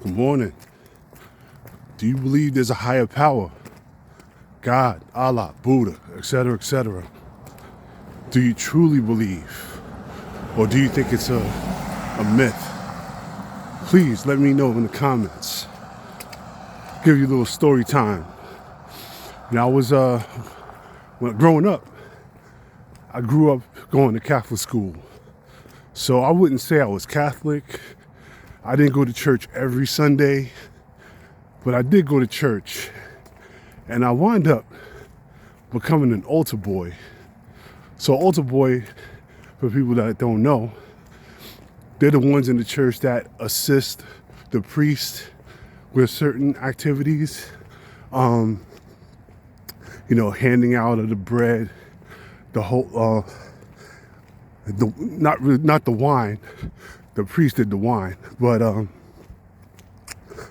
Good morning. Do you believe there's a higher power? God, Allah, Buddha, etc., etc. Do you truly believe? Or do you think it's a myth? Please let me know in the comments. Give you a little story time. Now, when growing up, I grew up going to Catholic school. So I wouldn't say I was Catholic. I didn't go to church every Sunday, but I did go to church. And I wound up becoming an altar boy. So altar boy, for people that don't know, they're the ones in the church that assist the priest with certain activities. Handing out of the bread, the whole, not the wine. The priest did the wine, but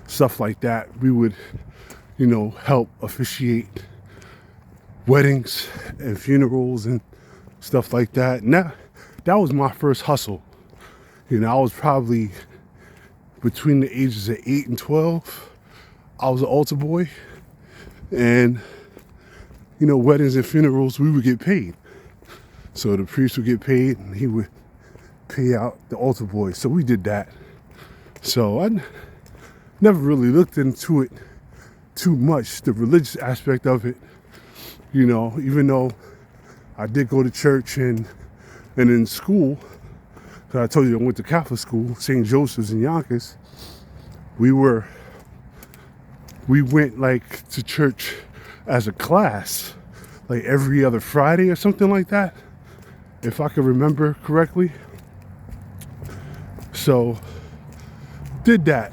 stuff like that. We would, help officiate weddings and funerals and stuff like that. And that was my first hustle. I was probably between the ages of 8 and 12. I was an altar boy, and weddings and funerals, we would get paid. So the priest would get paid, and he would pay out the altar boy. So we did that. So I never really looked into it too much, the religious aspect of it. Even though I did go to church and in school, because I told you I went to Catholic school, St. Joseph's in Yonkers. We went like to church as a class, like every other Friday or something like that, if I can remember correctly. So, did that.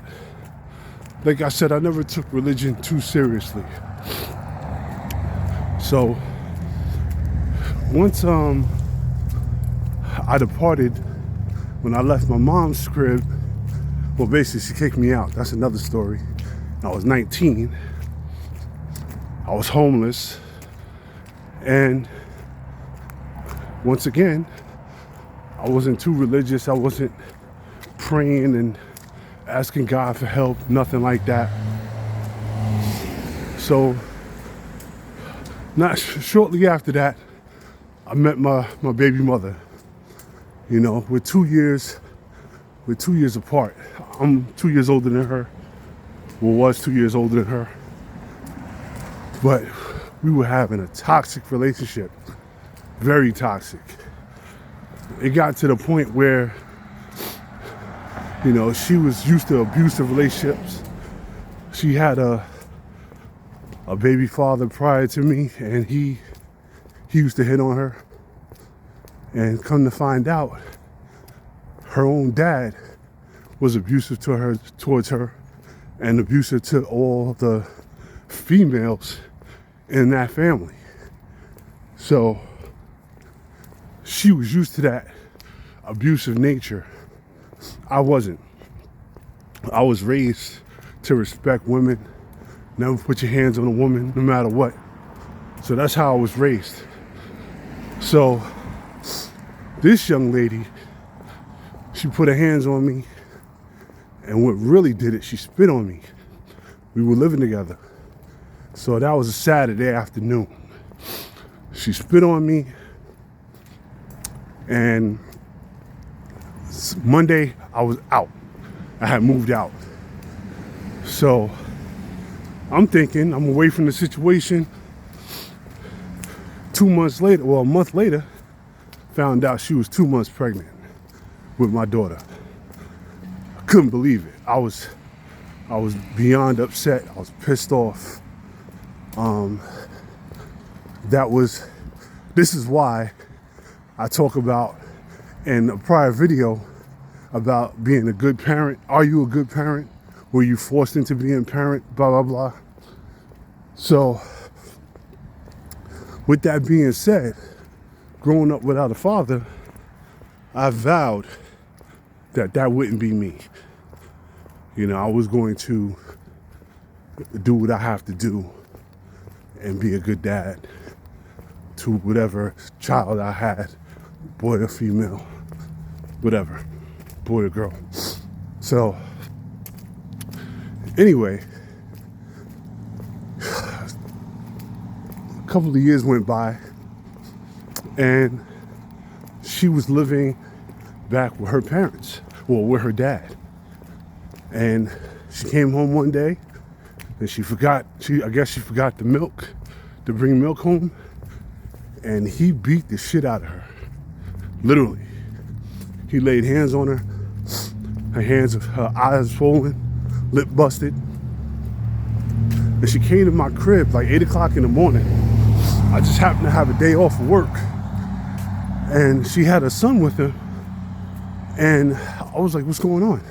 Like I said, I never took religion too seriously. So, once I departed, when I left my mom's crib, well, basically she kicked me out. That's another story. I was 19. I was homeless. And once again, I wasn't too religious. I wasn't praying and asking God for help, nothing like that. So, not shortly after that, I met my baby mother. We're 2 years apart. I'm 2 years older than her. Well, was 2 years older than her. But we were having a toxic relationship, very toxic. It got to the point where, she was used to abusive relationships. She had a baby father prior to me, and he used to hit on her. And come to find out, her own dad was abusive towards her, and abusive to all the females in that family. So she was used to that abusive nature. I wasn't. I was raised to respect women, never put your hands on a woman, no matter what. So that's how I was raised. So this young lady, she put her hands on me, and what really did it, she spit on me. We were living together. So that was a Saturday afternoon. She spit on me, and Monday I was out. I had moved out. So I'm thinking I'm away from the situation. 2 months later, well, a month later, found out she was 2 months pregnant with my daughter. I couldn't believe it. I was beyond upset. I was pissed off. This is why I talk about in a prior video about being a good parent. Are you a good parent? Were you forced into being a parent? Blah, blah, blah. So, with that being said, growing up without a father, I vowed that wouldn't be me. I was going to do what I have to do and be a good dad to whatever child I had, boy or female, whatever, boy or girl. So Anyway, a couple of years went by, and she was living back with her parents, well, with her dad. And she came home one day, and I guess she forgot the milk, to bring milk home, and he beat the shit out of her, literally. He laid hands on her, her eyes swollen, lip busted. And she came to my crib like 8 o'clock in the morning. I just happened to have a day off of work. And she had a son with her. And I was like, what's going on?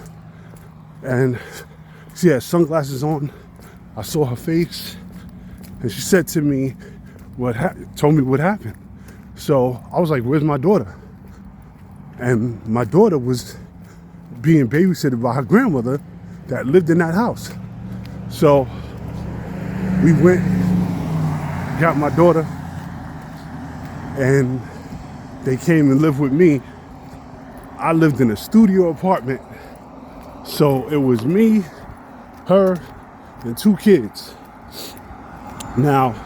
And she had sunglasses on. I saw her face. And she said to me, told me what happened. So I was like, where's my daughter? And my daughter was being babysitted by her grandmother that lived in that house. So we went, got my daughter, and they came and lived with me. I lived in a studio apartment. So it was me, her, and 2 kids. Now,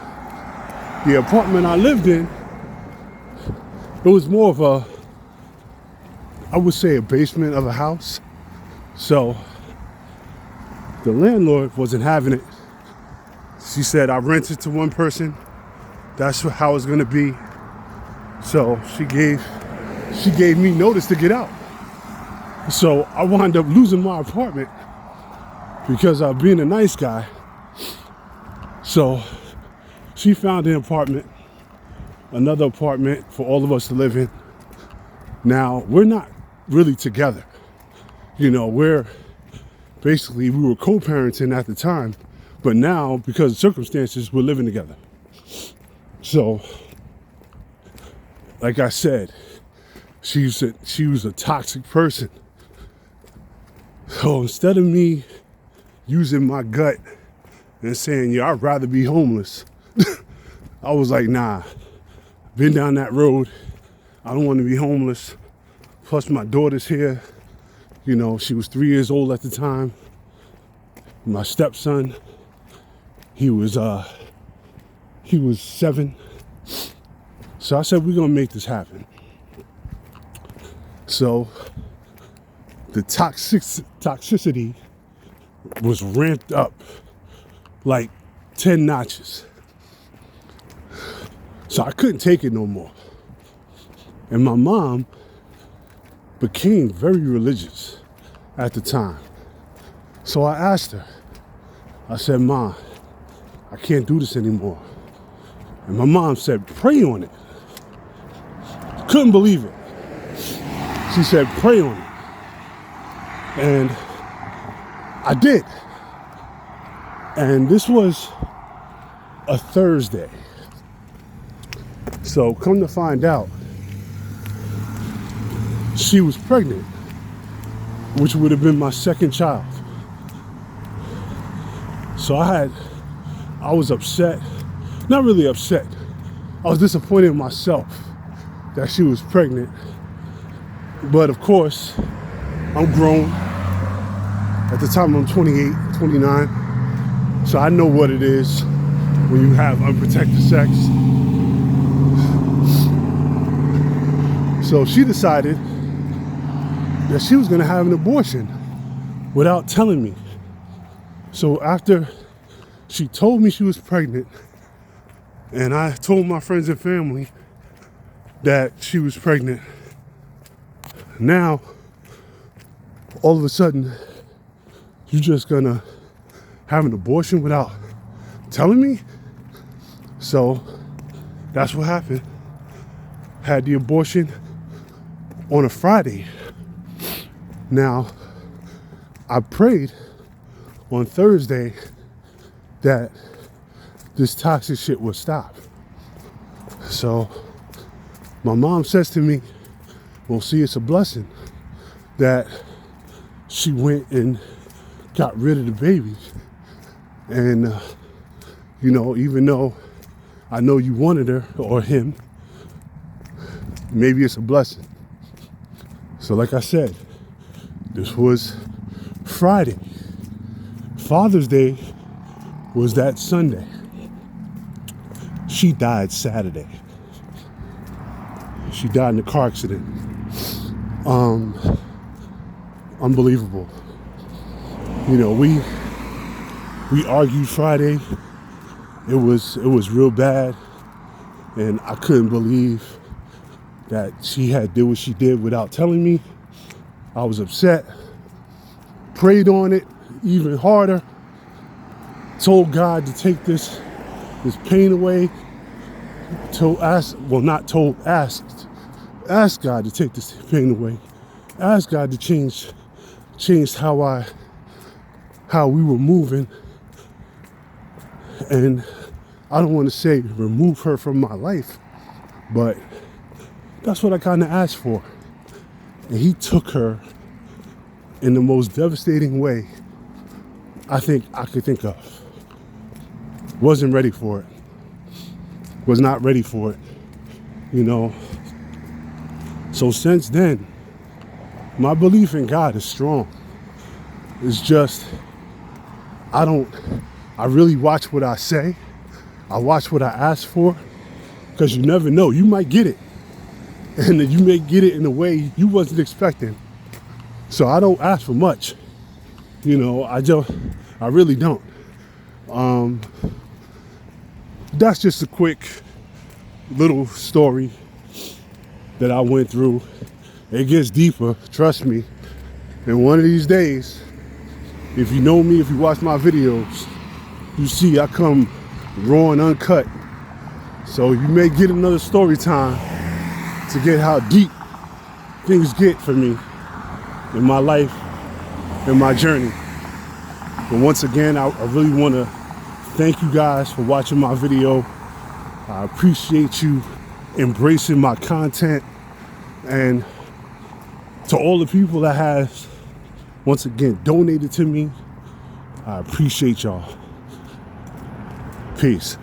the apartment I lived in, it was more of I would say a basement of a house. So the landlord wasn't having it. She said, I rented to one person. That's how it's gonna be. So she gave me notice to get out. So I wound up losing my apartment because of being a nice guy. So she found an apartment, another apartment for all of us to live in. Now, we're not really together. You know, we were co-parenting at the time, but now, because of circumstances, we're living together. So, like I said, she was a toxic person. So instead of me using my gut and saying, yeah, I'd rather be homeless, I was like, nah, been down that road. I don't want to be homeless. Plus my daughter's here. You know, she was 3 years old at the time. My stepson, he was 7. So I said, we're gonna make this happen. So the toxicity was ramped up like 10 notches. So I couldn't take it no more. And my mom became very religious at the time. So I asked her, I said, Ma, I can't do this anymore. And my mom said, pray on it. Couldn't believe it. She said, pray on it. And I did. And this was a Thursday. So come to find out, she was pregnant, which would have been my second child. So I was upset, not really upset. I was disappointed in myself that she was pregnant. But of course, I'm grown. At the time I'm 28, 29. So I know what it is when you have unprotected sex. So she decided that she was gonna have an abortion without telling me. So after she told me she was pregnant, and I told my friends and family that she was pregnant, now all of a sudden you're just gonna have an abortion without telling me? So that's what happened. Had the abortion on a Friday. Now, I prayed on Thursday that this toxic shit would stop. So my mom says to me, well, see, it's a blessing that she went and got rid of the baby. And, you know, even though I know you wanted her or him, maybe it's a blessing. So like I said, this was Friday. Father's Day was that Sunday. She died Saturday. She died in a car accident. Unbelievable. You know, we argued Friday. It was real bad, and I couldn't believe that she had did what she did without telling me. I was upset. Prayed on it even harder. Told God to take this pain away. Asked God to take this pain away. Asked God to change how we were moving. And I don't want to say remove her from my life, but that's what I kind of asked for. And he took her in the most devastating way I think I could think of. Wasn't ready for it. Was not ready for it, you know. So since then, my belief in God is strong. It's just, I really watch what I say. I watch what I ask for, because you never know. You might get it, and then you may get it in a way you wasn't expecting. So I don't ask for much, you know. I really don't. That's just a quick little story that I went through. It gets deeper, trust me. And one of these days, if you know me, if you watch my videos, you see I come raw and uncut. So you may get another story time to get how deep things get for me in my life, in my journey. But once again, I really want to thank you guys for watching my video. I appreciate you embracing my content. And to all the people that has, once again, donated to me, I appreciate y'all. Peace.